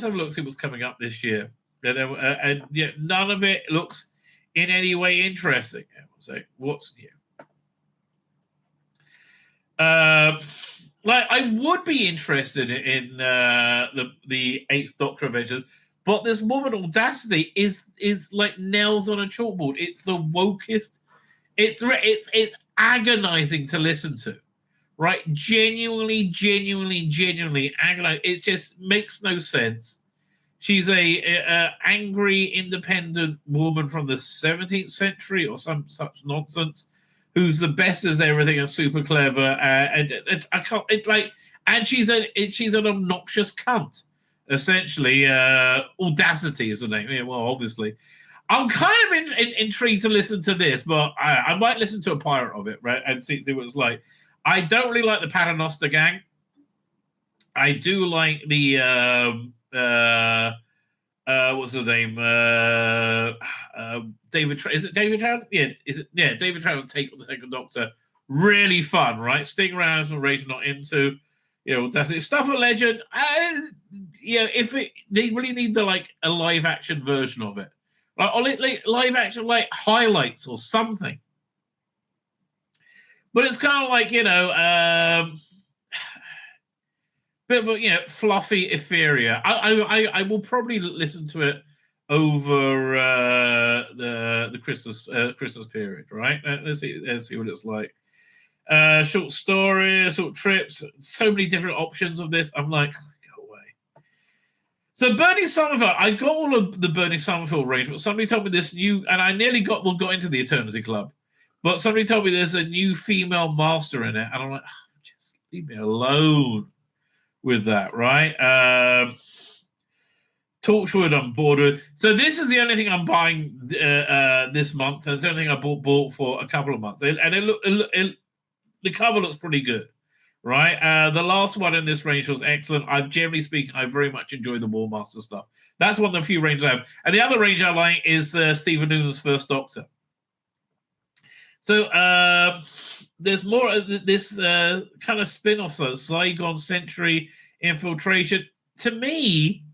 have a look, see what's coming up this year. And yeah, none of it looks in any way interesting. So what's new? Like I would be interested in the Eighth Doctor Adventures, but this woman Audacity is like nails on a chalkboard. It's the wokest. It's agonizing to listen to, right? Genuinely agonizing. It just makes no sense. She's a angry, independent woman from the 17th century or some such nonsense, who's the best as everything and super clever. And I can't. It's like, and she's an obnoxious cunt. Essentially, Audacity is the name. Yeah, well, obviously, I'm kind of intrigued to listen to this, but I might listen to a pirate of it, right, and see what it's like. I don't really like the Paternoster gang. I do like the what's the name? David. Is it David Trout? Yeah, is it? Yeah, David Trout take on the Second Doctor. Really fun, right? Sticking around from Rage Not Into. You know, that's it. Stuff a Legend. Yeah, if they really need a live action version of it, or live action highlights or something. But it's kind of like bit of fluffy etheria. I will probably listen to it over the Christmas period, right? Let's see what it's like. Short stories, short trips, so many different options of this. I'm like, go away. So Bernie Summerfield, I got all of the Bernie Summerfield range, but somebody told me this new, and I nearly got into the Eternity Club, but somebody told me there's a new female master in it, and I'm like, just leave me alone with that, right? Torchwood, I'm bored with. So this is the only thing I'm buying this month, and it's the only thing I bought for a couple of months, and the cover looks pretty good, right? The last one in this range was excellent. Generally speaking, I very much enjoy the War Master stuff. That's one of the few ranges I have. And the other range I like is Stephen Noonan's First Doctor. So there's more of this kind of spin-off, so Zygon Century Infiltration. To me,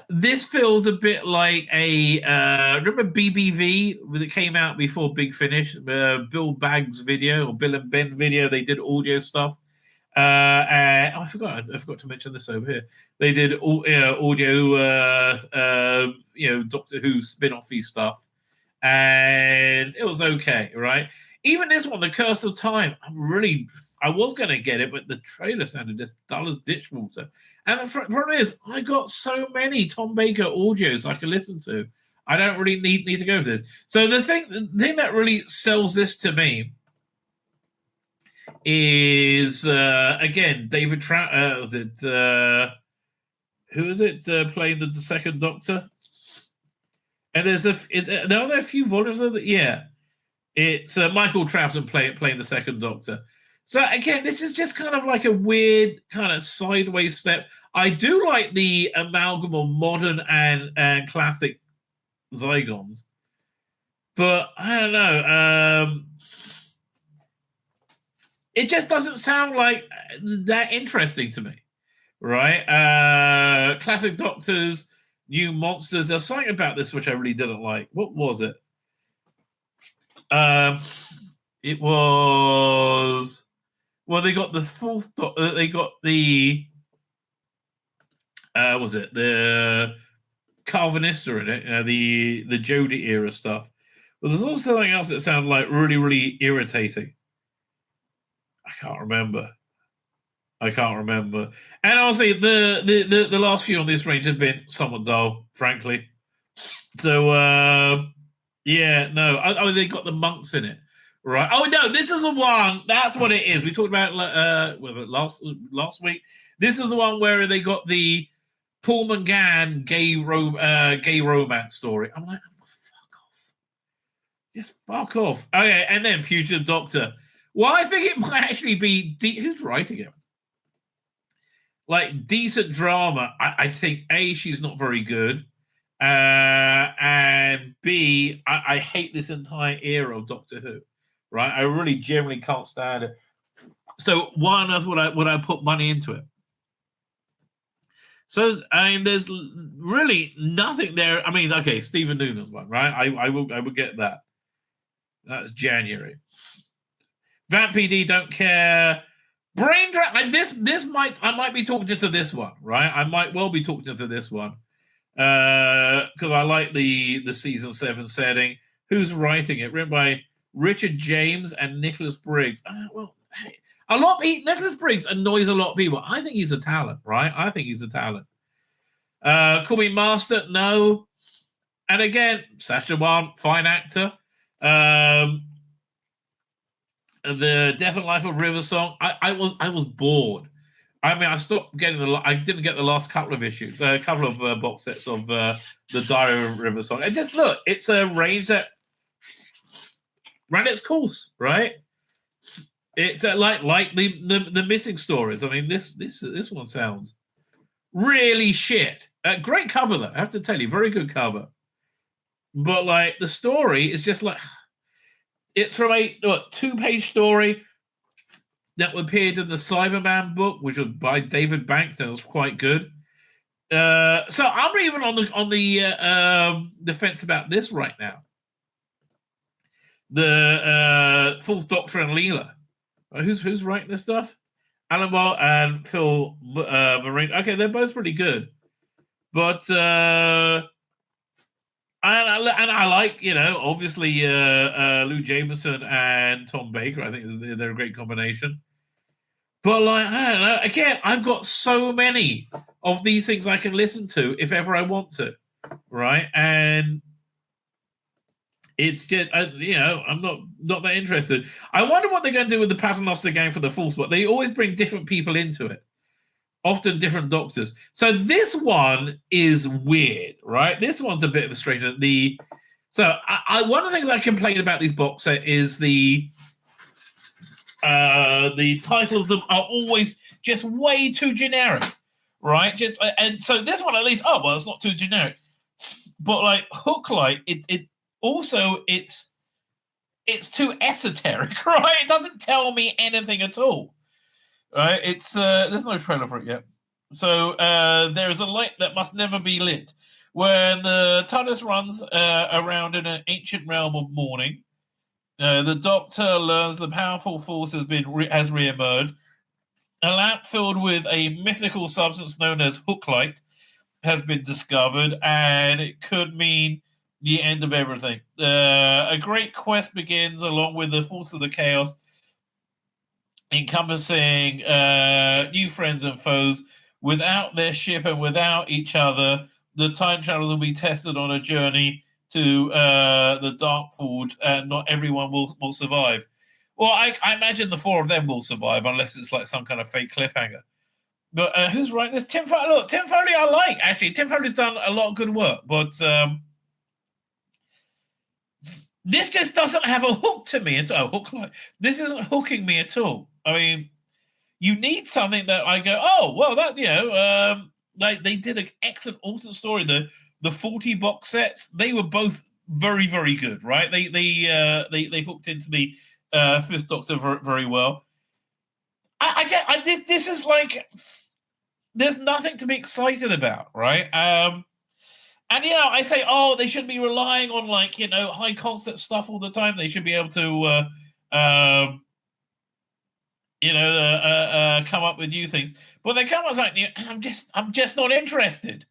this feels a bit like remember BBV that came out before Big Finish, Bill Baggs video or Bill and Ben video. They did audio stuff. And I forgot to mention this over here. They did audio, Doctor Who spin-offy stuff, and it was okay, right? Even this one, The Curse of Time, I was going to get it, but the trailer sounded just dull as ditch water. And the problem is, I got so many Tom Baker audios I can listen to. I don't really need to go for this. So the thing that really sells this to me is, again, David Trout. Was it who is it playing the Second Doctor? And are there a few volumes of it? Yeah, it's Michael Troughton playing the Second Doctor. So again, this is just kind of like a weird kind of sideways step. I do like the amalgam of modern and classic Zygons, but I don't know. It just doesn't sound like that interesting to me, right? Classic Doctors, new monsters. There's something about this which I really didn't like. What was it? It was. Well, they got the fourth. They got the. Was it the Calvinista in it? The Jodie era stuff. But there's also something else that sounded like really irritating. I can't remember. And honestly, the last few on this range have been somewhat dull, frankly. So yeah, no. Oh, they got the monks in it. Right. Oh no, this is the one. That's what it is. We talked about last week. This is the one where they got the Paul McGann gay romance story. I'm like, fuck off. Just fuck off. Okay, and then Fugitive Doctor. Well, I think it might actually be who's writing it. Like decent drama. I think A, she's not very good. And B, I hate this entire era of Doctor Who. Right, I really generally can't stand it. So why on earth would I put money into it? So I mean, there's really nothing there. I mean, okay, Stephen Noonan's one, right? I will get that. That's January. Vamp PD don't care. Brain drag. This I might be talking to this one, right? I might well be talking to this one because I like the season 7 setting. Who's writing it? Written by Richard James and Nicholas Briggs. Well, hey, Nicholas Briggs annoys a lot of people. I think he's a talent, right? I think he's a talent. Call me Master, no. And again, Sacha Baron, fine actor. The Death and Life of River Song. I was bored. I mean, I stopped getting I didn't get the last couple of issues, a couple of box sets of the Diary of River Song. And just look, it's a range that ran its course, right? It's like the missing stories. I mean, this one sounds really shit. Great cover though, I have to tell you, very good cover. But like the story is just like it's from a 2-page story that appeared in the Cyberman book, which was by David Banks, and it was quite good. So I'm even on the fence about this right now. The Fourth Doctor and Leela. Who's writing this stuff? Alan Moore and Phil Marine. Okay, they're both pretty good, but and I like, obviously Lou Jameson and Tom Baker. I think they're a great combination. But like, I don't know. Again, I've got so many of these things I can listen to if ever I want to, right? And it's just, I'm not that interested. I wonder what they're going to do with the Paternoster gang for the full spot. They always bring different people into it, often different doctors. So this one is weird, right? This one's a bit of a strange. One of the things I complain about these box set is the title of them are always just way too generic, right? And so this one at least, it's not too generic. But like Hooklight, it also it's too esoteric, right? It doesn't tell me anything at all, right? It's there's no trailer for it yet. So there's a light that must never be lit. When the TARDIS runs around in an ancient realm of mourning, the Doctor learns the powerful force has re-emerged. A lamp filled with a mythical substance known as Hooklight has been discovered, and it could mean the end of everything. A great quest begins along with the force of the chaos, encompassing new friends and foes. Without their ship and without each other, the time travelers will be tested on a journey to the Dark Forge, and not everyone will survive. Well, I imagine the 4 of them will survive, unless it's like some kind of fake cliffhanger. But who's writing this? Tim Foley. Look, Tim Foley I like, actually. Tim Foley's done a lot of good work, but this just doesn't have a hook to me. This isn't hooking me at all. I mean, you need something that I go, like they did an excellent alternate story. The 40 box sets, they were both very, very good, right? They hooked into the Fifth Doctor very, very well. This is like, there's nothing to be excited about, right? And I say, they shouldn't be relying on high concept stuff all the time. They should be able to come up with new things. But they come up with something new, and I'm just not interested.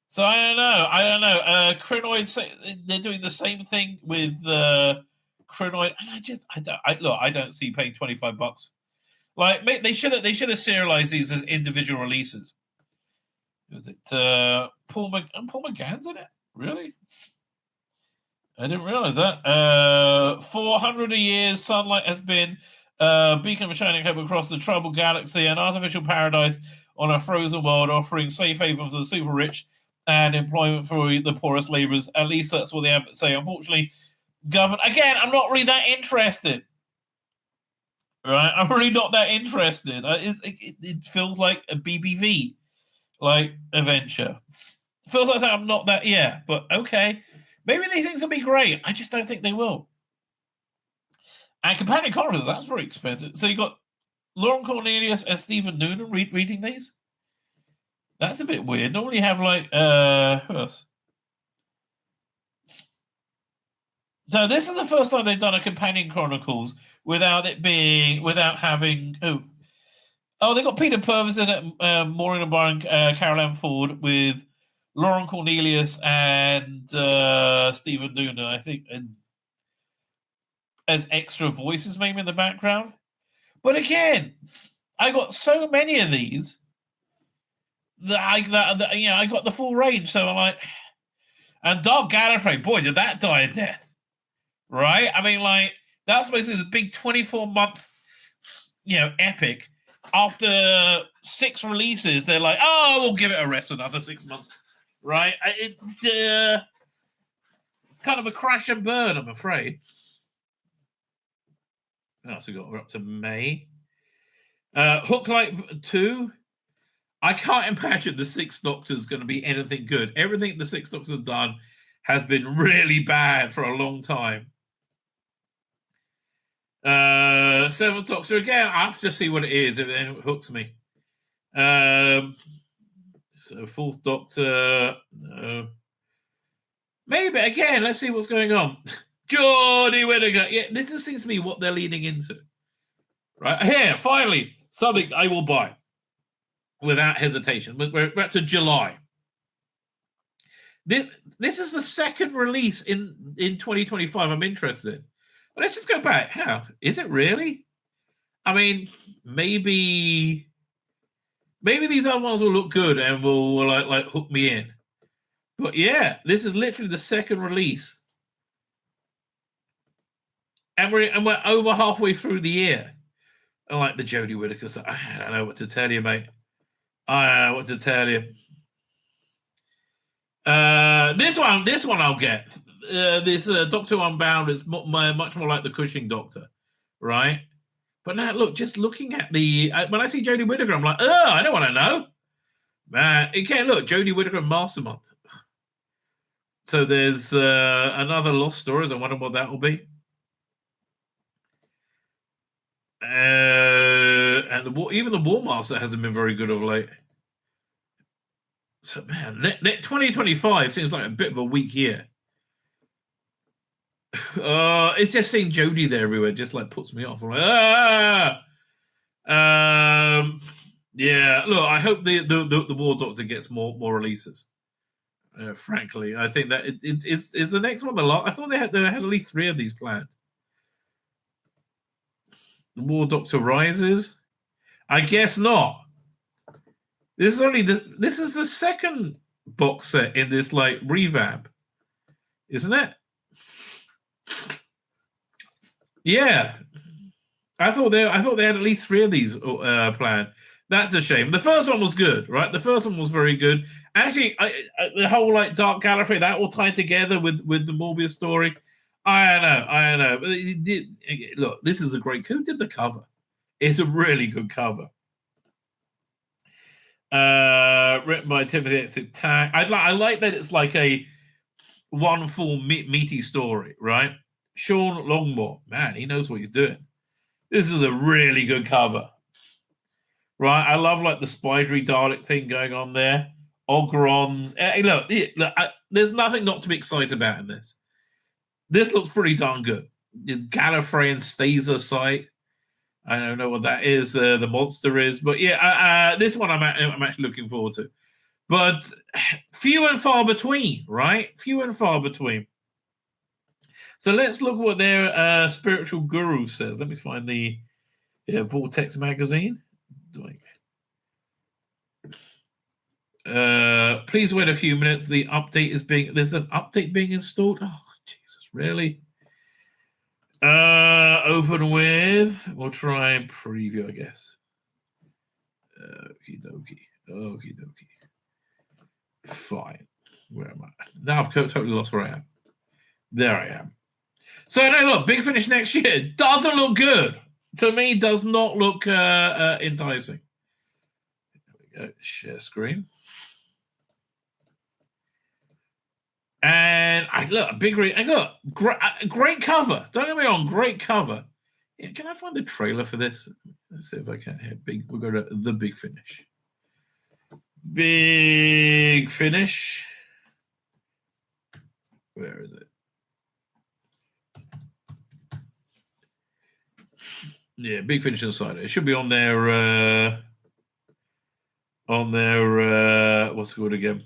So I don't know. Krynoid say they're doing the same thing with Krynoid, and I don't see paying $25. Like they should have serialized these as individual releases. Was it Paul McGann's in it? Really? I didn't realize that. 400 years, sunlight has been a beacon of shining hope across the troubled galaxy, an artificial paradise on a frozen world, offering safe haven for the super rich and employment for the poorest laborers. At least that's what they have to say. Unfortunately, again, I'm not really that interested. Right, I'm really not that interested. It feels like a BBV, like adventure. It feels like I'm not that. Yeah, but okay, maybe these things will be great. I just don't think they will. And companion content, that's very expensive. So you got Lauren Cornelius and Stephen Noonan reading these. That's a bit weird. Normally you have like who else? No, this is the first time they've done a companion chronicles without having they got Peter Purves in it, Maureen O'Brien, Carol Ann Ford with Lauren Cornelius and Stephen Noonan, I think, and as extra voices maybe in the background. But again, I got so many of these that I got the full range. So I'm like, and Dark Gallifrey, boy, did that die a death, right? I mean, like that's basically the big 24-month, epic. After 6 releases, they're like, oh, we'll give it a rest another 6 months, right? It's kind of a crash and burn, I'm afraid. What else we got? We're up to May. Hooklight 2. I can't imagine the Sixth Doctor's going to be anything good. Everything the Sixth Doctor's done has been really bad for a long time. Seventh Doctor again. I have to see what it is if it hooks me. So Fourth Doctor, no. Maybe again. Let's see what's going on. Jodie Whittaker. Yeah, this just seems to be what they're leading into. Right here, finally, something I will buy without hesitation. We're back to July. This is the second release in 2025 I'm interested in. But let's just go back. How is it really? I mean, maybe these other ones will look good and will like hook me in. But yeah, this is literally the second release, and we're over halfway through the year. I like the Jodie Whittaker. I don't know what to tell you, mate. I don't know what to tell you. This one I'll get. This Doctor Unbound is much more like the Cushing Doctor, right? But now, look, just looking at when I see Jodie Whittaker, I'm like, I don't want to know. Man, again, look, Jodie Whittaker and Master Month. So there's another Lost Stories. I wonder what that will be. And even the War Master hasn't been very good of late. So man, 2025 seems like a bit of a weak year. It's just seeing Jodie there everywhere just like puts me off. I'm like, yeah. Look, I hope the War Doctor gets more releases. Frankly, I think that it's the next one. I thought they had at least 3 of these planned. The War Doctor Rises. I guess not. This is the second box set in this like revamp, isn't it? Yeah, I thought they had at least 3 of these planned. That's a shame. The first one was good, right? The first one was very good. Actually, the whole like Dark Gallifrey, that all tied together with the Morbius story. I don't know. But look, this is a great. Who did the cover? It's a really good cover. Written by Timothy Exit Tang. I like that it's like a one full meaty story, right? Sean Longmore, man, he knows what he's doing. This is a really good cover, right? I love like the spidery Dalek thing going on there. Ogrons. Look, there's nothing not to be excited about in this. This looks pretty darn good. The Gallifreyan Staser site. I don't know what that is. The monster is, but yeah, this one I'm actually looking forward to. But few and far between, right? Few and far between. So let's look what their spiritual guru says. Let me find the Vortex magazine. Please wait a few minutes. The update there's an update being installed. Oh, Jesus, really? Open with, we'll try and preview, I guess. Okie dokie. Fine. Where am I? Now I've totally lost where I am. There I am. So no, look, Big Finish next year doesn't look good. To me, does not look enticing. There we go. Share screen. And great cover. Don't get me wrong, great cover. Yeah, can I find the trailer for this? Let's see if I can. We'll go to the Big Finish. Big Finish. Where is it? Yeah, Big Finish Insider. It should be on their what's it called again?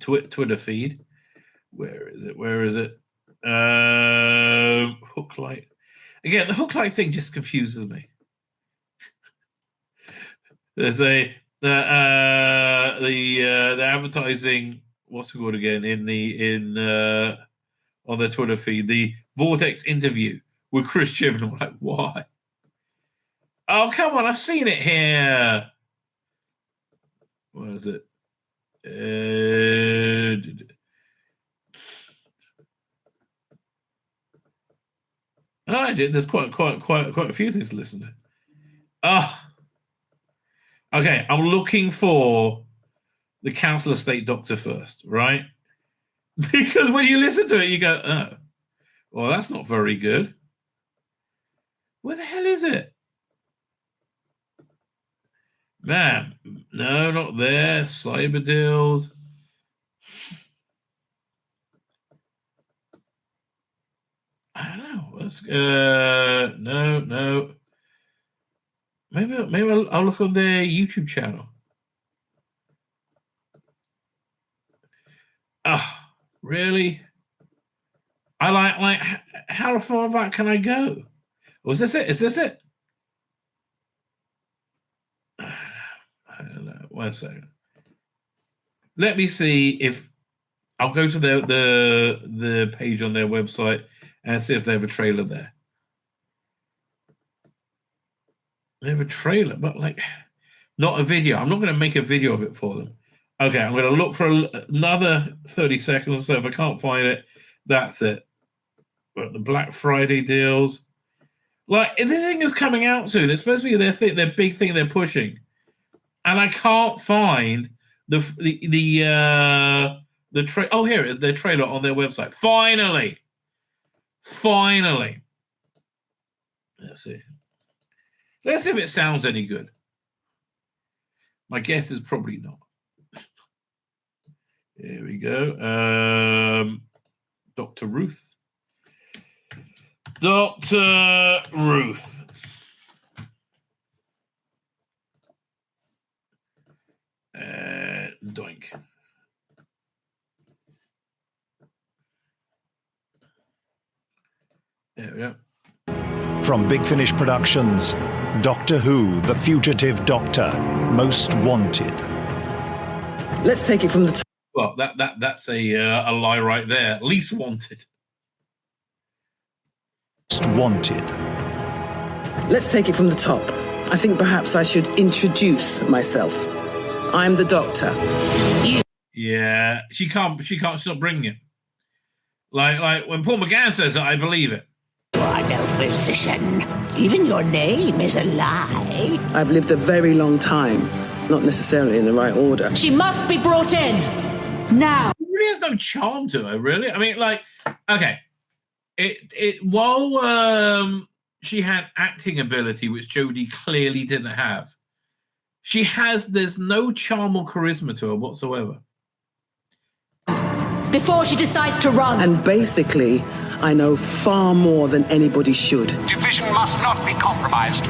Twitter feed. Where is it? Hook light. Again, the hook light thing just confuses me. There's the advertising. What's it called again? On their Twitter feed, the Vortex interview with Chris Chibnall. Like, why? Oh, come on! I've seen it here. What is it? I did. There's quite a few things to listen to. Okay. I'm looking for the Council of State Doctor first, right? Because when you listen to it, you go, "Oh, well, that's not very good." Where the hell is it? Man, no, not there. Cyber deals. I don't know. Let's no. Maybe I'll look on their YouTube channel. Really? I like how far back can I go? Was this it? Is this it? I don't know. 1 second. Let me see if I'll go to the page on their website and see if they have a trailer there. They have a trailer, but like not a video. I'm not going to make a video of it for them. Okay, I'm going to look for another 30 seconds or so. If I can't find it, that's it. But the Black Friday deals, like everything is coming out soon. It's supposed to be their big thing they're pushing, and I can't find the trailer. Oh, here, their trailer on their website. Finally. Let's see. Let's see if it sounds any good. My guess is probably not. Here we go. Dr. Ruth. Dr. Ruth. Doink. There we go. From Big Finish Productions, Doctor Who, The Fugitive Doctor, Most Wanted. Let's take it from the top. Well, that's a lie right there. Least Wanted. Most Wanted. Let's take it from the top. I think perhaps I should introduce myself. I'm the Doctor. Yeah, she's not bringing it. Like when Paul McGann says it, I believe it. You are no physician. Even your name is a lie. I've lived a very long time, not necessarily in the right order. She must be brought in now. It really has no charm to her, really. I mean, like, okay, while she had acting ability, which Jodie clearly didn't have, there's no charm or charisma to her whatsoever. Before she decides to run. And basically, I know far more than anybody should. Division must not be compromised.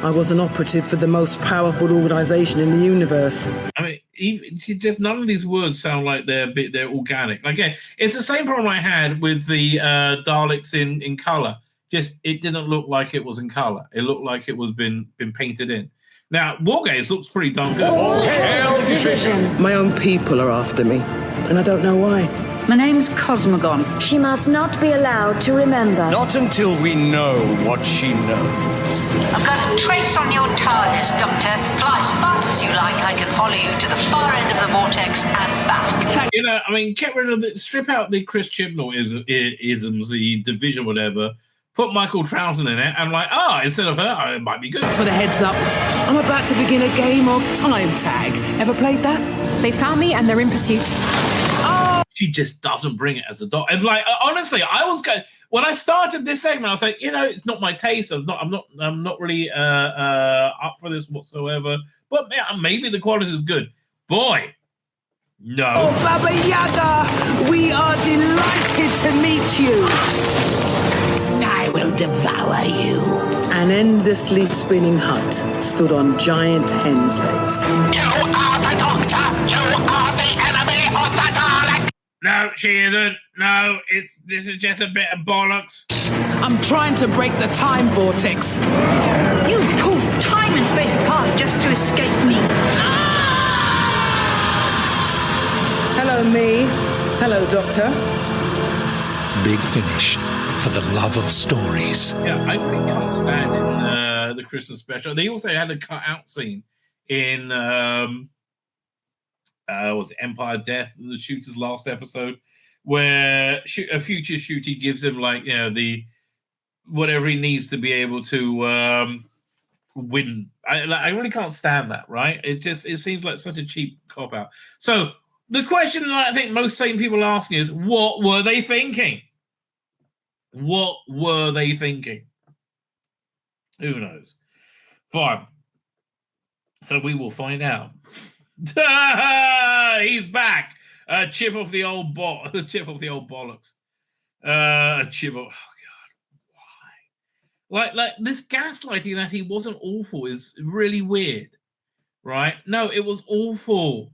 I was an operative for the most powerful organization in the universe. I mean, none of these words sound like they're organic. Again, it's the same problem I had with the Daleks in color. Just it didn't look like it was in color. It looked like it was been painted in. Now, Wargames looks pretty darn good. All hail Division. My own people are after me, and I don't know why. My name's Cosmogon. She must not be allowed to remember. Not until we know what she knows. I've got a trace on your TARDIS, Doctor. Fly as fast as you like. I can follow you to the far end of the vortex and back. You know, I mean, strip out the Chris Chibnall isms, the Division, whatever. Put Michael Troughton in it, and instead of her, it might be good. Thanks for the heads up. I'm about to begin a game of time tag. Ever played that? They found me and they're in pursuit. She just doesn't bring it as a doctor. And like, honestly, I was going when I started this segment, I was like, it's not my taste. I'm not really up for this whatsoever. But maybe the quality is good. Boy, no. Oh, Baba Yaga, we are delighted to meet you. I will devour you. An endlessly spinning hut stood on giant hen's legs. You are the Doctor. You are the enemy of the Dalek. No, she isn't. No, this is just a bit of bollocks. I'm trying to break the time vortex. You pulled time and space apart just to escape me. Hello, me. Hello, Doctor. Big Finish, for the love of stories. Yeah, I really can't stand in the Christmas special. They also had a cut-out scene in was it Empire Death, the shooter's last episode, where a future shooter gives him the whatever he needs to be able to win. I really can't stand that, right? It seems like such a cheap cop-out. So the question that I think most sane people are asking is, what were they thinking? What were they thinking? Who knows? Fine. So we will find out. He's back. Chip off the old chip off the old bollocks. Chip off. Oh God, why? Like this gaslighting that he wasn't awful is really weird, right? No, it was awful.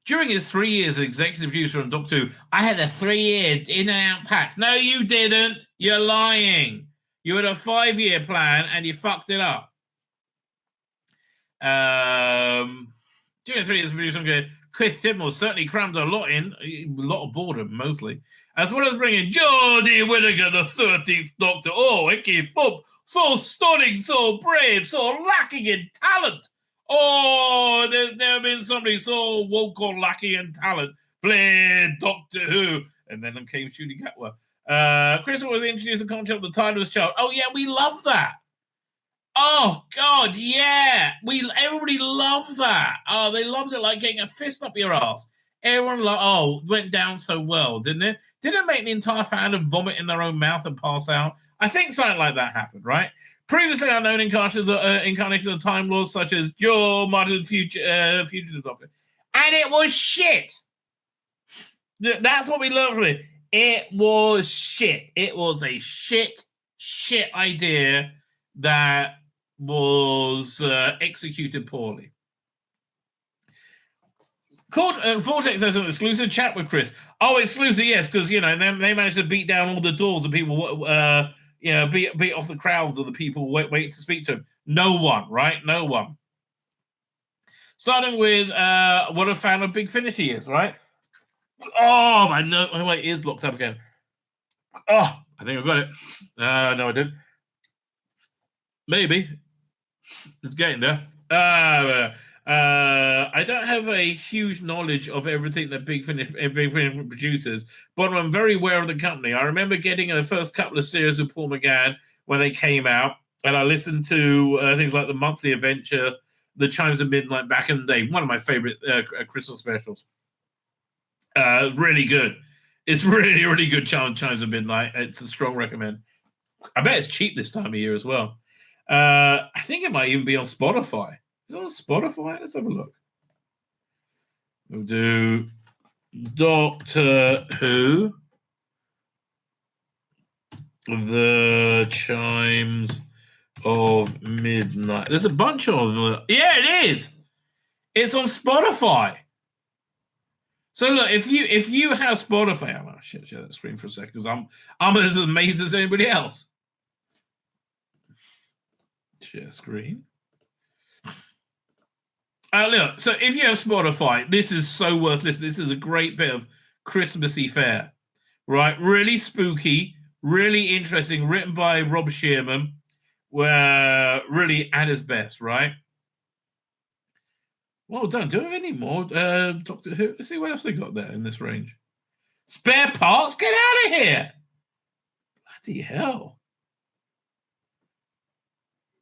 During his 3 years as executive producer on Doctor Who, I had a 3-year in and out pack. No, you didn't. You're lying. You had a 5-year plan and you fucked it up. During 3 years as producer, Chris Chibnall certainly crammed a lot of boredom mostly, as well as bringing Jodie Whittaker, the 13th Doctor. Oh, Icky Thump, so stunning, so brave, so lacking in talent. Oh, there's never been somebody so woke or lacking in talent. Played Doctor Who. And then came Shooty Gatwa. Chris was introduced the concept of the timeless child. Oh, yeah, we love that. Oh, God, yeah. Everybody loved that. Oh, they loved it like getting a fist up your ass. Everyone went down so well, didn't it? Didn't it make the entire fandom vomit in their own mouth and pass out? I think something like that happened, right? Previously unknown incarnations of Time Lords such as Joe, Martin, Fugitive Doctor. And it was shit. That's what we learned from it. It was shit. It was a shit idea that was executed poorly. Vortex has an exclusive chat with Chris. Oh, exclusive, yes, because they managed to beat down all the doors and people beat off the crowds of the people waiting to speak to him. No one, right? No one. Starting with what a fan of Big Finish he is, right? Oh, my ears blocked up again. Oh, I think I got it. No, I didn't. Maybe. It's getting there. I don't have a huge knowledge of everything that Big Finish produces, but I'm very aware of the company. I remember getting the first couple of series with Paul McGann when they came out, and I listened to things like the Monthly Adventure, the Chimes of Midnight back in the day. One of my favorite Christmas specials. Really good. It's really, really good. Chimes of Midnight. It's a strong recommend. I bet it's cheap this time of year as well. I think it might even be on Spotify. Is it on Spotify? Let's have a look. We'll do Doctor Who, The Chimes of Midnight. There's a bunch of them. Yeah, it is. It's on Spotify. So look, if you have Spotify, I'm gonna share that screen for a second because I'm as amazed as anybody else. Share screen. Look, so if you have Spotify, this is so worth listening. This is a great bit of Christmassy fare, right? Really spooky, really interesting, written by Rob Shearman, really at his best, right? Well done. Do I have any more Doctor Who? Let's see what else they got there in this range. Spare parts? Get out of here! Bloody hell.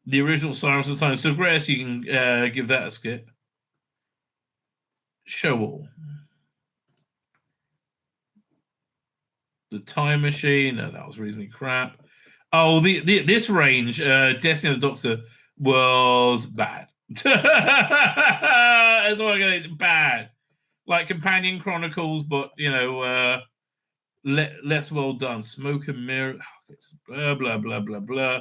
The original Sirens of Time. So, Grace, you can give that a skip. Show all. The Time Machine. No, that was reasonably crap. Oh, this range, Destiny of the Doctor, was bad. That's what I'm going to say. Bad. Like Companion Chronicles, but, less well done. Smoke and Mirror. Blah, blah, blah, blah, blah.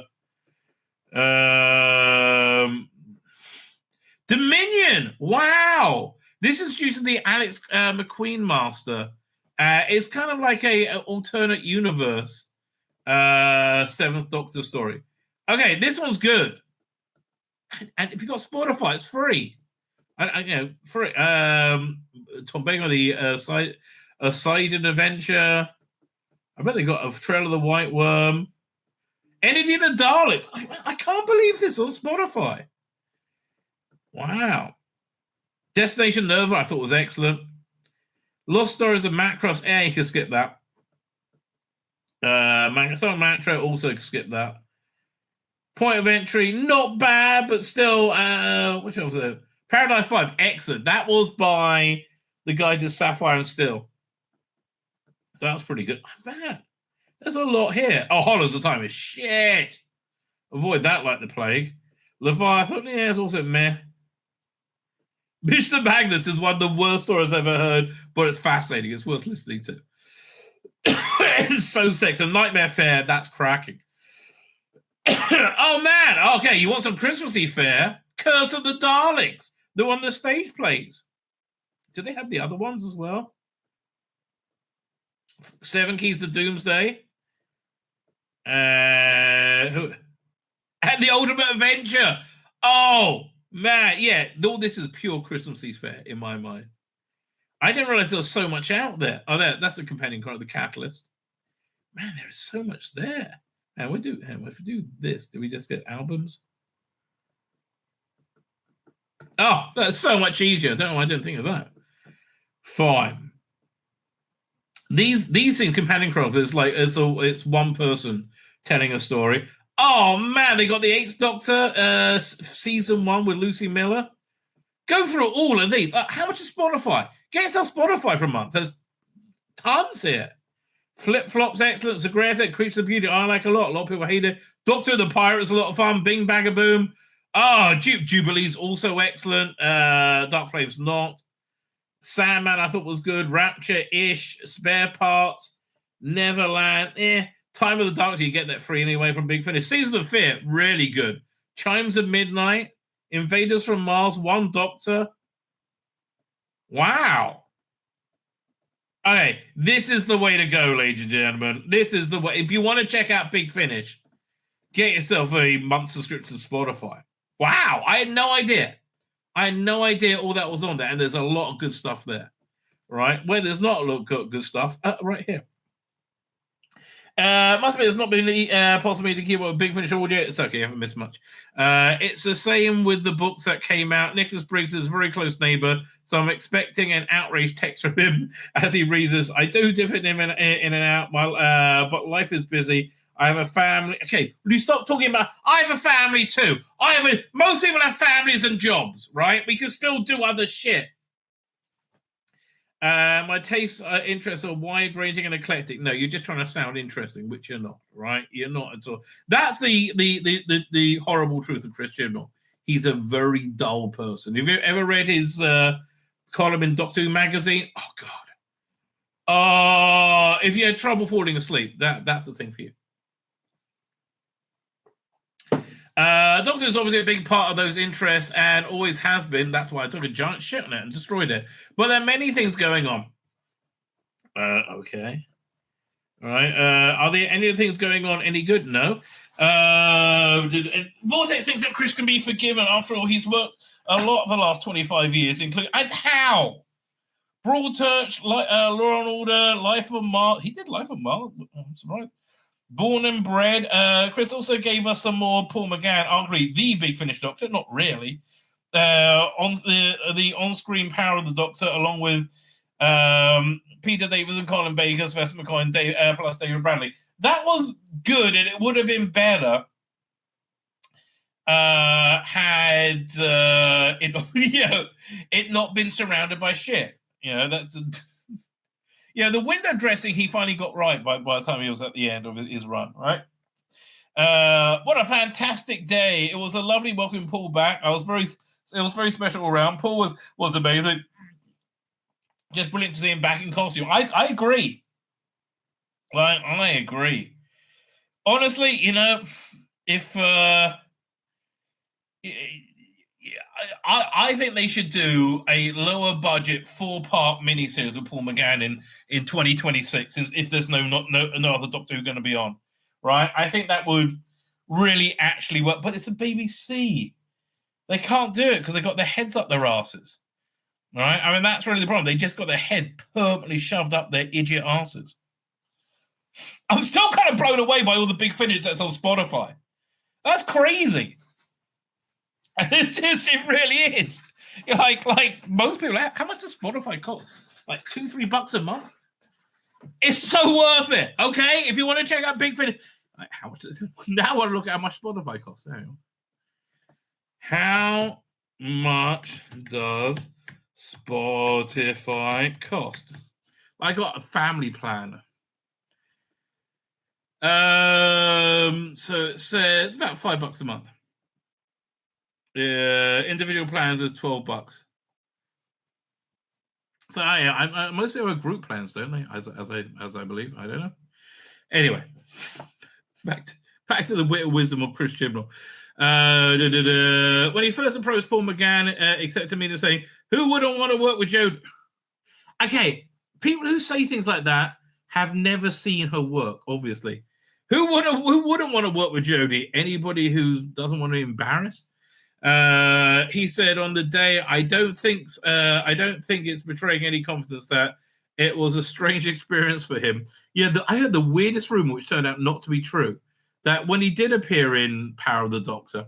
Dominion. Wow. This is due to the Alex McQueen master. It's kind of like a alternate universe Seventh Doctor story. Okay, this one's good. And if you've got Spotify, it's free. Free. Tom Baker, the Sidon Adventure. I bet they got a Trail of the White Worm. Energy of the Daleks. I can't believe this on Spotify. Wow. Destination Nova, I thought was excellent. Lost Stories of Macross. Yeah, you can skip that. Some Matro also skip that. Point of Entry, not bad, but still, which else was there? Paradise 5, excellent. That was by the guy who did Sapphire and Steel. So that was pretty good. Man, there's a lot here. Oh, Hollows of Time is shit. Avoid that like the plague. Leviathan, yeah, it's also meh. Mr. Magnus is one of the worst stories I've ever heard, but it's fascinating. It's worth listening to. It's so sexy. Nightmare Fair, that's cracking. Oh, man. Okay, you want some Christmassy fare? Curse of the Daleks, the one the stage plays. Do they have the other ones as well? Seven Keys to Doomsday. And the Ultimate Adventure. Oh, man. Yeah, all this is pure Christmassy fare in my mind. I didn't realize there was so much out there. Oh, that's the companion card, the Catalyst. Man, there is so much there. And if we do this, do we just get albums? Oh, that's so much easier. I didn't think of that. Fine. These things, companion crossers, like it's one person telling a story. Oh man, they got the Eighth Doctor season 1 with Lucy Miller. Go through all of these. How much is Spotify? Get yourself Spotify for a month. There's tons here. Flip Flop's excellent. Zagreth, Creature of Beauty, I like a lot. A lot of people hate it. Doctor the Pirate's a lot of fun. Bing Bagaboom. Oh, Jubilee's also excellent. Dark Flame's not. Sandman I thought was good. Rapture-ish. Spare Parts. Neverland. Time of the Doctor, you get that free anyway from Big Finish. Season of Fear, really good. Chimes of Midnight. Invaders from Mars. One Doctor. Wow. Okay, this is the way to go, ladies and gentlemen. This is the way. If you want to check out Big Finish, get yourself a month subscription to Spotify. Wow, I had no idea. I had no idea all that was on there, and there's a lot of good stuff there, right? Where there's not a lot of good stuff, right here. Must be there's not been possible to keep up with Big Finish audio. It's okay, I haven't missed much. It's the same with the books that came out. Nicholas Briggs is a very close neighbor, so I'm expecting an outraged text from him as he reads this. I do dip in and out, but life is busy. I have a family. Okay, will you stop talking about? I have a family too. Most people have families and jobs, right? We can still do other shit. My tastes, interests are wide-ranging and eclectic. No, you're just trying to sound interesting, which you're not, right? You're not at all. That's the horrible truth of Chris Chibnall. He's a very dull person. Have you ever read his column in Doctor Who magazine? Oh God. If you had trouble falling asleep, that's the thing for you. Doctor is obviously a big part of those interests and always has been. That's why I took a giant shit on it and destroyed it. But there are many things going on. Okay. All right. Are there any things going on any good? No. Vortex thinks that Chris can be forgiven. After all, he's worked a lot for the last 25 years, including... How? Broadchurch, Law and Order, Life of Mars. He did Life of Mars. I'm surprised. Born and Bred. Chris also gave us some more Paul McGann, arguably the Big Finish Doctor, not really. On the on-screen power of the Doctor, along with Peter Davis and Colin Baker, Sylvester McCoy, plus David Bradley. That was good, and it would have been better had it not been surrounded by shit. You know, that's Yeah, the window dressing he finally got right by the time he was at the end of his run, right? What a fantastic day. It was a lovely welcome Paul back. It was very special around. Paul was amazing. Just brilliant to see him back in costume. I agree. I agree. Honestly, you know, if I think they should do a lower budget 4-part miniseries with Paul McGann in 2026 if there's no other Doctor Who going to be on, right? I think that would really actually work. But it's the BBC. They can't do it because they've got their heads up their asses, right? I mean, that's really the problem. They just got their head permanently shoved up their idiot asses. I'm still kind of blown away by all the Big Finish that's on Spotify. That's crazy. It really is. Like most people, how much does Spotify cost? Like $2-3 a month. It's so worth it. Okay, if you want to check out Big Finish, like, how much? Now I want to look at how much Spotify costs. How much does Spotify cost? I got a family plan. So it says about $5 a month. Individual plans is $12. So most people have group plans, don't they? As I believe. I don't know. Anyway, back to the wit and wisdom of Chris Chibnall. When he first approached Paul McGann, accepted me to say, "Who wouldn't want to work with Jodie?" Okay, people who say things like that have never seen her work. Obviously, who wouldn't want to work with Jodie? Anybody who doesn't want to be embarrassed. He said on the day, I don't think it's betraying any confidence that it was a strange experience for him. Yeah, I heard the weirdest rumor, which turned out not to be true, that when he did appear in Power of the Doctor,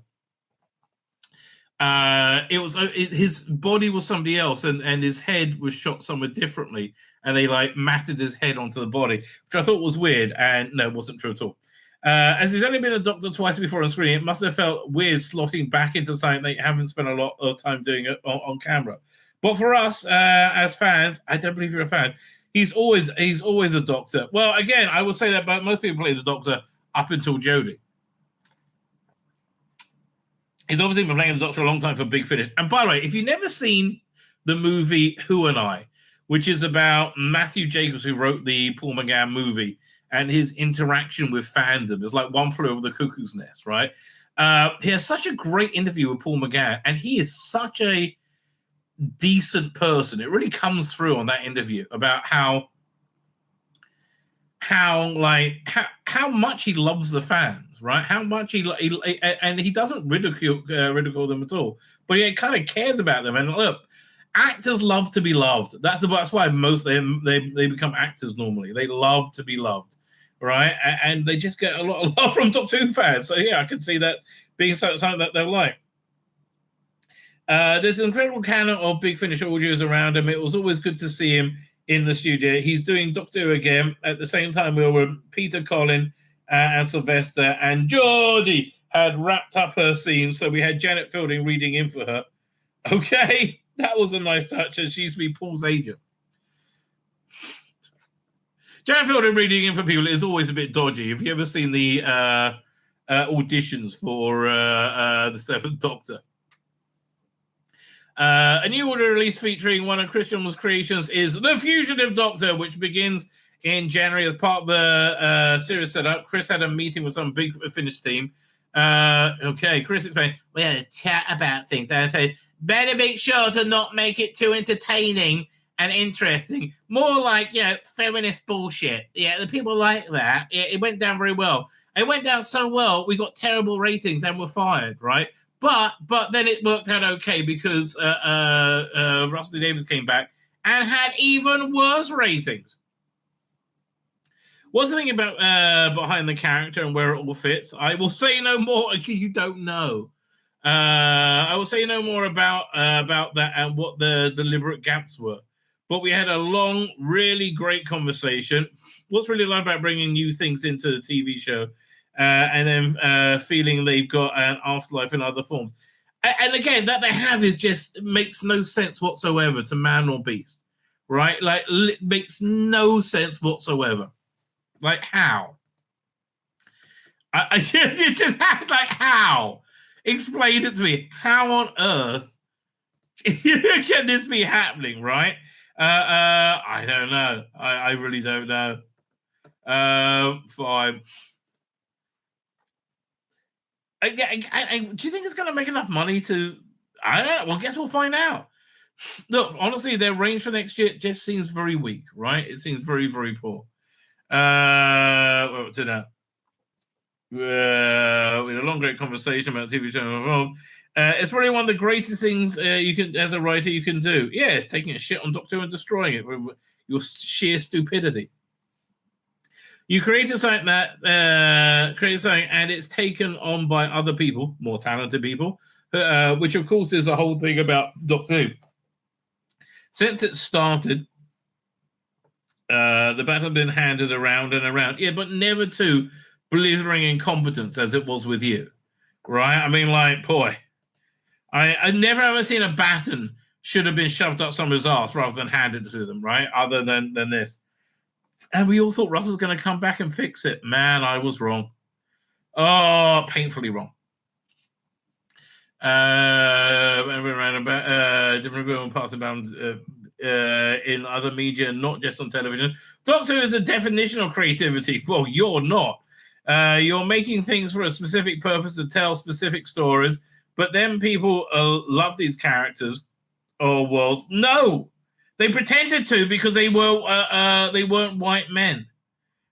his body was somebody else, and his head was shot somewhere differently, and they like matted his head onto the body, which I thought was weird, and no, it wasn't true at all. As he's only been a Doctor twice before on screen, it must have felt weird slotting back into something they haven't spent a lot of time doing it on camera. But for us as fans, I don't believe you're a fan. He's always a Doctor. Well, again, I will say that about most people play the Doctor up until Jodie. He's obviously been playing the Doctor a long time for Big Finish. And by the way, if you've never seen the movie Who and I, which is about Matthew Jacobs, who wrote the Paul McGann movie, and his interaction with fandom. It's like One Flew Over the Cuckoo's Nest, right? He has such a great interview with Paul McGann, and he is such a decent person. It really comes through on that interview about how much he loves the fans, right? How much he doesn't ridicule them at all, but he kind of cares about them. And look, actors love to be loved. That's why most they become actors normally. They love to be loved, right? And they just get a lot of love from Doctor Who fans. So yeah, I can see that being something that they'll like. There's an incredible canon of Big Finish audios around him. It was always good to see him in the studio. He's doing Doctor Who again. At the same time, we were Peter, Colin, and Sylvester, and Geordie had wrapped up her scene, so we had Janet Fielding reading in for her. Okay. That was a nice touch, and she used to be Paul's agent. Janet Fielding reading in for people is always a bit dodgy. Have you ever seen the auditions for the Seventh Doctor? A new order release featuring one of Christian's creations is The Fugitive Doctor, which begins in January as part of the series setup. Chris had a meeting with some Big Finish team. Chris explained, we had a chat about things. They said, better make sure to not make it too entertaining and interesting. More like, feminist bullshit. Yeah, the people like that. Yeah, it went down very well. It went down so well, we got terrible ratings and were fired, right? But then it worked out okay because Russell Davies came back and had even worse ratings. What's the thing about behind the character and where it all fits? I will say no more because you don't know. I will say no more about that and what the deliberate gaps were. But we had a long, really great conversation. What's really like about bringing new things into the TV show and then feeling they've got an afterlife in other forms. And again, that they have is just makes no sense whatsoever to man or beast, right? Like, makes no sense whatsoever. Like, how? I you just had, like, how? Explain it to me. How on earth can this be happening, right? I don't know. I really don't know. Fine. Do you think it's going to make enough money to... I don't know. Well, guess we'll find out. Look, honestly, their range for next year just seems very weak, right? It seems very, very poor. To know. We had a long, great conversation about TV channel. It's probably one of the greatest things you can, as a writer, you can do. Yeah, it's taking a shit on Doctor Who and destroying it with your sheer stupidity. You create something and it's taken on by other people, more talented people, which of course is the whole thing about Doctor Who. Since it started, the battle had been handed around and around. Yeah, but never to blithering incompetence as it was with you, right? I mean, like, boy, I've never ever seen a baton should have been shoved up somebody's ass rather than handed to them, right? Other than this. And we all thought Russell was going to come back and fix it. Man, I was wrong. Oh, painfully wrong. And we ran about different parts about in other media, not just on television. Doctor Who is a definition of creativity. Well, you're not. You're making things for a specific purpose to tell specific stories, but then people love these characters or worlds. No, they pretended to because they weren't white men,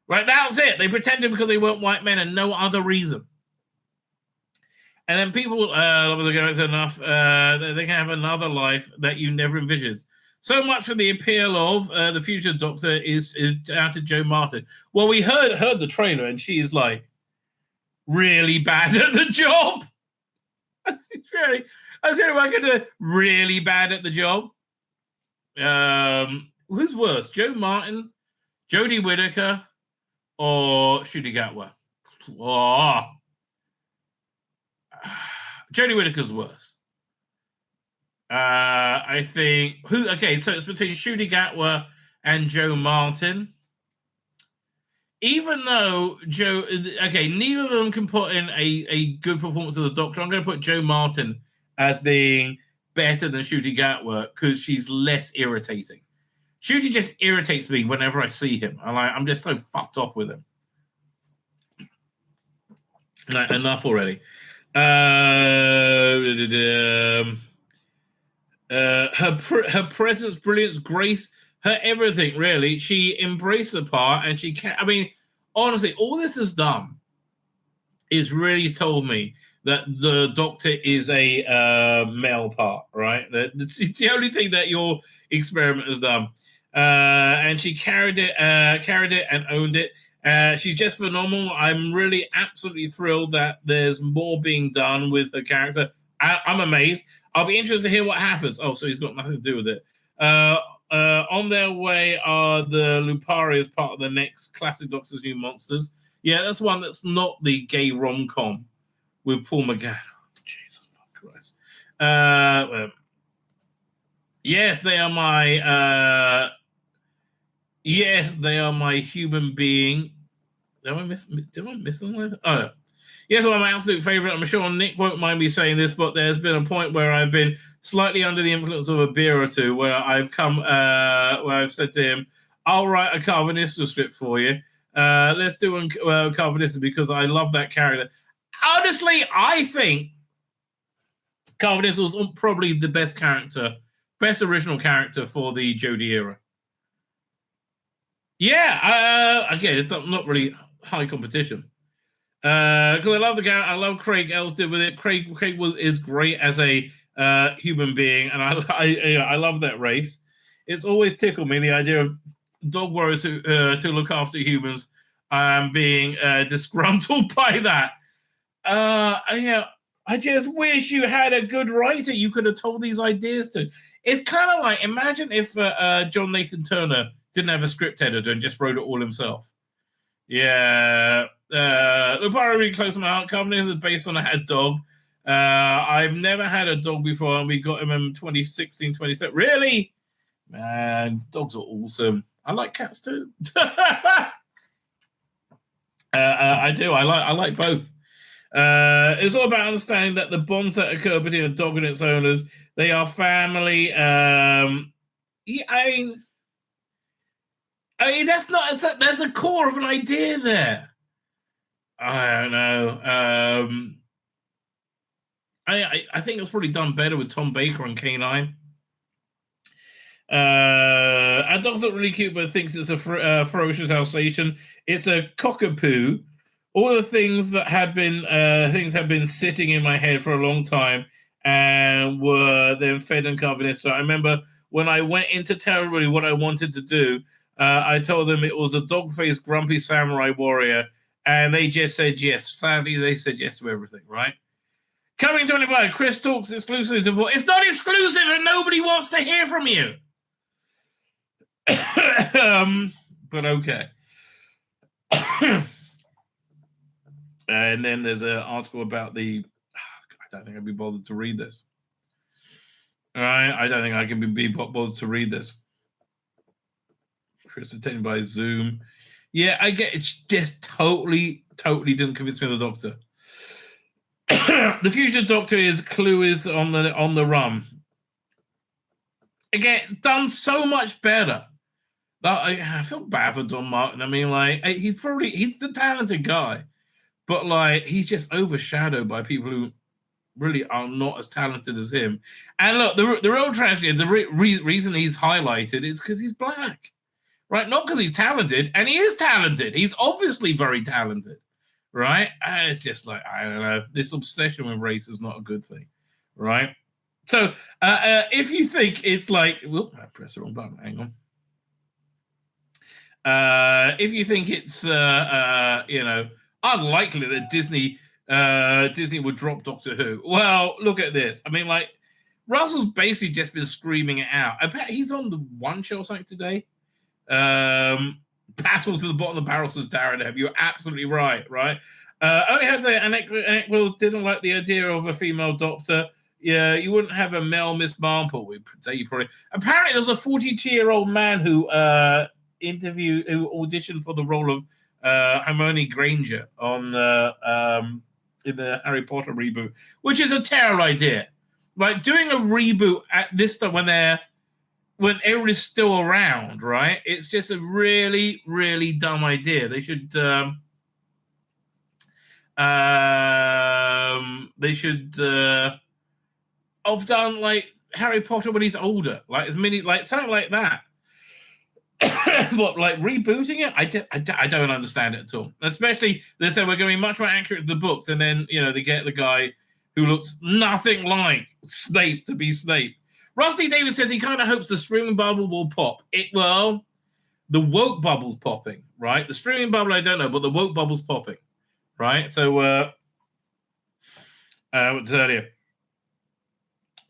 right? That's it. They pretended because they weren't white men and no other reason. And then people love the character enough they can have another life that you never envisioned. So much for the appeal of the future Doctor is down to Jo Martin. Well, we heard the trailer, and she is like really bad at the job. That's really really bad at the job. Who's worse, Jo Martin, Jodie Whittaker, or Ncuti Gatwa? Oh, Jodie Whittaker's worse. I think okay, so it's between Ncuti Gatwa and Jo Martin. Even though neither of them can put in a good performance of the Doctor, I'm going to put Jo Martin as being better than Ncuti Gatwa because she's less irritating. Ncuti just irritates me whenever I see him. I'm just so fucked off with him. Like, enough already. Her presence, brilliance, grace, her everything, really. She embraced the part, and she can. I mean, honestly, all this has done is really told me that the Doctor is a male part, right? That's the only thing that your experiment has done, and she carried it and owned it. She's just phenomenal. I'm really absolutely thrilled that there's more being done with her character. I'm amazed. I'll be interested to hear what happens. Oh, so he's got nothing to do with it. On their way are the Lupari as part of the next classic Doctor's New Monsters. Yeah, that's one that's not the gay rom-com with Paul McGann. Oh, Jesus fuck Christ. Yes, they are my... yes, they are my human being. Did I miss them? Oh, no. Yes, one of my absolute favorite. I'm sure Nick won't mind me saying this, but there's been a point where I've been slightly under the influence of a beer or two, where I've come, where I've said to him, "I'll write a Carvanista script for you. Let's do a Carvanista because I love that character." Honestly, I think Carvanista was probably the best original character for the Jodie era. Yeah, again, it's not really high competition. Because I love the character. I love Craig Elston with it. Craig is great as a human being, and I love that race. It's always tickled me, the idea of dog warriors who to look after humans being disgruntled by that. I just wish you had a good writer you could have told these ideas to. It's kind of like, imagine if John Nathan Turner didn't have a script editor and just wrote it all himself. Yeah. The part really close to my heart. Carney is based on a dog. I've never had a dog before, and we got him in 2016, 2017. Really? Man, dogs are awesome. I like cats too. I do. I like both. It's all about understanding that the bonds that occur between a dog and its owners, they are family. Yeah, I mean that's a core of an idea there. I don't know. I think it was probably done better with Tom Baker on K9. Our dog's not really cute, but thinks it's a ferocious Alsatian. It's a cockapoo. All the things that have been sitting in my head for a long time and were then fed and covered in. So I remember when I went in to tell everybody what I wanted to do, I told them it was a dog-faced, grumpy samurai warrior, and they just said yes. Sadly, they said yes to everything, right? Coming 25, Chris talks exclusively to voice. It's not exclusive and nobody wants to hear from you. But okay. And then there's an article about I don't think I'd be bothered to read this. All right, I don't think I can be bothered to read this. Chris attended by Zoom. Yeah, I get it's just totally didn't convince me of the Doctor. The future Doctor Clue is on the run. Again, done so much better. I feel bad for Don Martin. I mean, like he's the talented guy, but like he's just overshadowed by people who really are not as talented as him. And look, the real tragedy, the reason he's highlighted is because he's black, right? Not because he's talented, and he is talented. He's obviously very talented, right? And it's just like I don't know. This obsession with race is not a good thing, right? So if you think it's like, whoop, I pressed the wrong button. Hang on. If you think it's unlikely that Disney would drop Doctor Who, well, look at this. I mean, like Russell's basically just been screaming it out. I bet he's on the One Show or something today. Battles to the bottom of the barrel, says Darren. You're absolutely right. Only have to say, Annette Wills didn't like the idea of a female Doctor. Yeah, you wouldn't have a male Miss Marple. We'd say you probably. Apparently, there's a 42-year-old man who auditioned for the role of Hermione Granger on in the Harry Potter reboot, which is a terrible idea. Like doing a reboot at this time when everybody's still around, right? It's just a really, really dumb idea. They should have done like Harry Potter when he's older, like something like that. But like rebooting it, I don't understand it at all. Especially they said we're going to be much more accurate to the books, and then they get the guy who looks nothing like Snape to be Snape. Rusty Davis says he kind of hopes the streaming bubble will pop. The woke bubble's popping, right? The streaming bubble I don't know, but the woke bubble's popping, right? So what to tell you.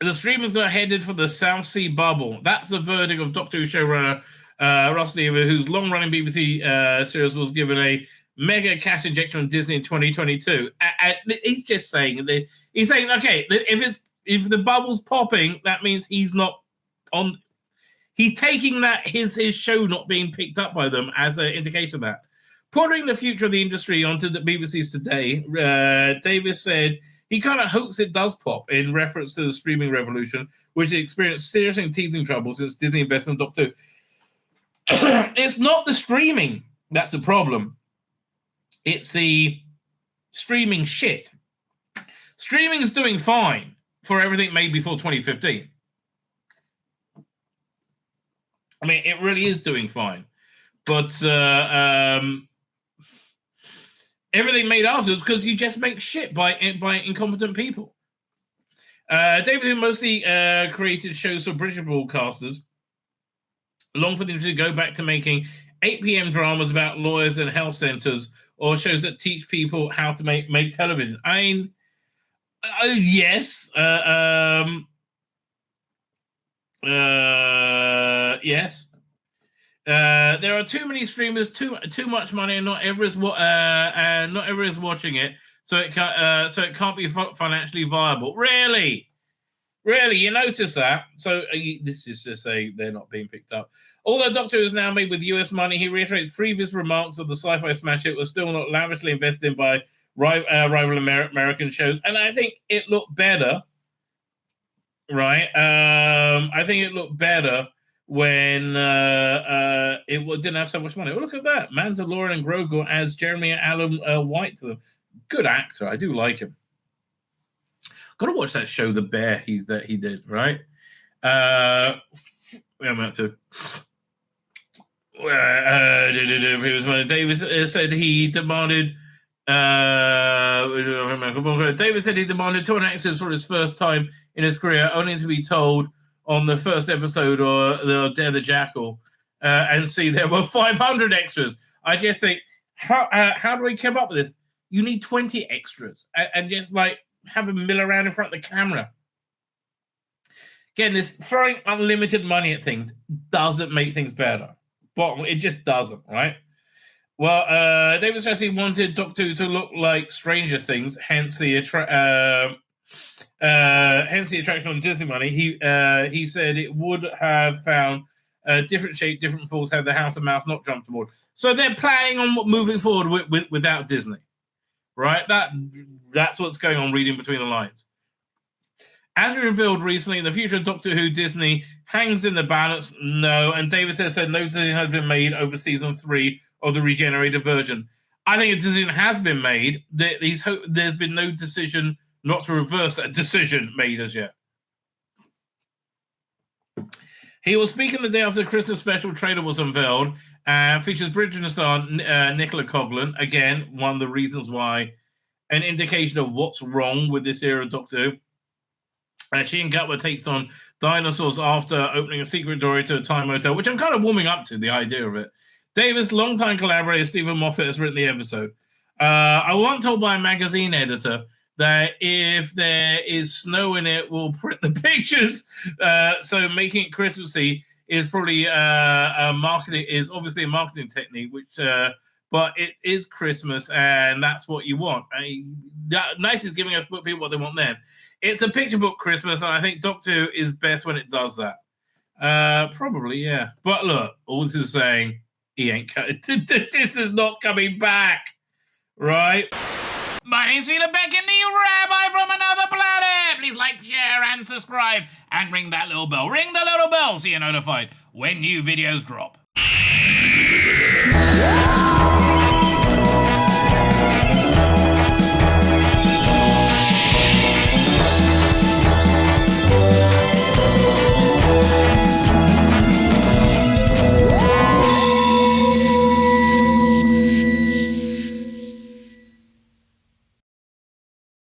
The streamers are headed for the South Sea bubble. That's the verdict of Doctor Who showrunner Ross Lever, whose long-running BBC series was given a mega cash injection from Disney in 2022. He's just saying that he's saying, okay, if the bubble's popping, that means he's not on. He's taking that his show not being picked up by them as an indication of that. Putting the future of the industry onto the BBC's Today, Davis said he kind of hopes it does pop in reference to the streaming revolution, which has experienced serious and teething trouble since Disney invested in Doctor Who. It's not the streaming that's the problem. It's the streaming shit. Streaming is doing fine for everything made before 2015. I mean, it really is doing fine. But everything made afterwards because you just make shit by incompetent people. David, who mostly created shows for British broadcasters, long for them to go back to making 8 p.m. dramas about lawyers and health centers or shows that teach people how to make television. I mean, yes. Yes. There are too many streamers, too much money, and not everyone's watching it, so it can't be financially viable. Really? Really, you notice that? So this is to say they're not being picked up. Although Doctor Who is now made with US money, he reiterates previous remarks of the sci-fi smash hit was still not lavishly invested in by rival American shows. And I think it looked better, right? I think it looked better when it didn't have so much money. Oh, look at that. Mandalorian and Grogu as Jeremy Allen White to them. Good actor. I do like him. Got to watch that show, The Bear, that he did, right? I'm about to. David said he demanded. David said he demanded 200 extras for his first time in his career, only to be told on the first episode or the Dare the Jackal, and see there were 500 extras. I just think, how do we come up with this? You need 20 extras, and just like have them mill around in front of the camera. Again, this throwing unlimited money at things doesn't make things better. Bottom, it just doesn't, right? Well, David says he wanted Doctor Who to look like Stranger Things, hence the attraction on Disney money. He said it would have found a different shape, different forms had the House of Mouse not jumped aboard. So they're planning on moving forward without Disney, right? That's what's going on, reading between the lines. As we revealed recently, the future of Doctor Who Disney hangs in the balance. No, and David said no decision has been made over season 3 of the regenerated version. I think a decision has been made. There's been no decision not to reverse that decision made as yet. He was speaking the day after the Christmas special trailer was unveiled and features British star Nicola Coughlan. Again, one of the reasons why, an indication of what's wrong with this era of Doctor Who. She and Gatwa takes on dinosaurs after opening a secret door to a time hotel, which I'm kind of warming up to the idea of it. David's longtime collaborator Stephen Moffat has written the episode. I was once told by a magazine editor that if there is snow in it, we'll print the pictures. So making it Christmassy is probably obviously a marketing technique, but it is Christmas and that's what you want. Nice is giving us people what they want then. It's a picture book Christmas, and I think Doctor Who is best when it does that. Probably, yeah. But look, all this is saying, he ain't this is not coming back, right? My name's Tzvi Lebetkin, the Rabbi from another planet. Please like, share, and subscribe, and ring that little bell. Ring the little bell so you're notified when new videos drop.